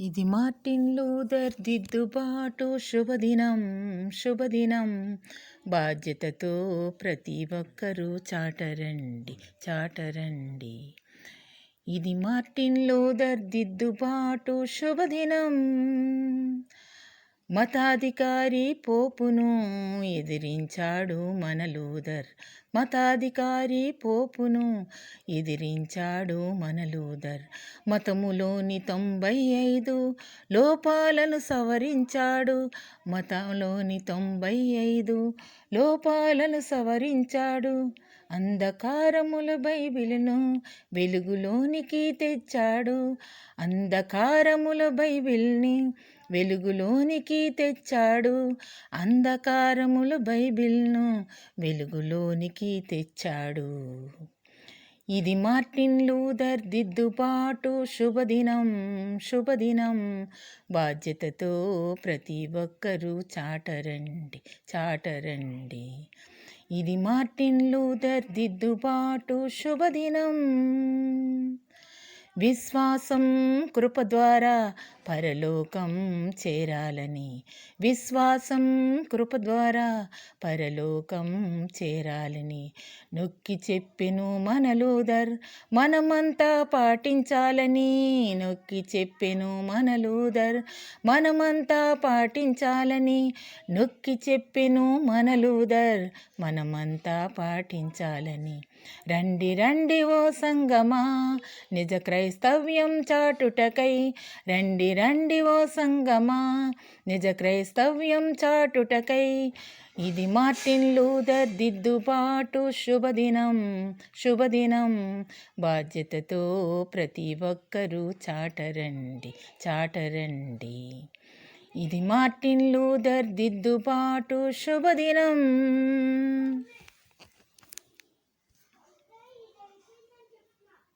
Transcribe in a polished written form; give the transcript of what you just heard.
ఇది Martin Luther దిద్దుబాటు శుభదినం శుభదినం. బాధ్యతతో ప్రతి ఒక్కరూ చాటరండి చాటరండి. ఇది మార్టిన్ లూథర్ దిద్దుబాటు శుభదినం. మతాధికారి పోపును ఎదిరించాడు మన లూథర్. మతాధికారి పోపును ఎదిరించాడు మన లూథర్. మతములోని 95 లోపాలను సవరించాడు. మతంలోని 95 లోపాలను సవరించాడు. అంధకారముల బైబిలును వెలుగులోనికి తెచ్చాడు. అంధకారముల బైబిల్ని వెలుగులోనికి తెచ్చాడు. అంధకారముల బైబిల్ను వెలుగులోనికి తెచ్చాడు. ఇది మార్టిన్ లూథర్ దిద్దుబాటు శుభదినం శుభదినం. బాధ్యతతో ప్రతి ఒక్కరూ చాటరండి చాటరండి. ఇది మార్టిన్ లూథర్ దిద్దుబాటు శుభదినం. విశ్వాసం కృప ద్వారా పరలోకం చేరాలని. విశ్వాసం కృప ద్వారా పరలోకం చేరాలని నొక్కి చెప్పెను మన లూథర్. మనమంతా పాటించాలని నొక్కి చెప్పెను మన లూథర్. మనమంతా పాటించాలని నొక్కి చెప్పెను మన లూథర్. మనమంతా పాటించాలని. రండి రండి ఓ సంగమా నిజ క్రైస్తవ్యం చాటుటకై. రండి రండి ఓ సంగమా నిజ క్రైస్తవ్యం చాటుటకై. ఇది మార్టిన్ లూథర్ దిద్దుబాటు శుభదినం శుభదినం. బాధ్యతతో ప్రతి ఒక్కరూ చాటరండి చాటరండి. ఇది మార్టిన్ లూథర్ దిద్దుబాటు శుభదినం.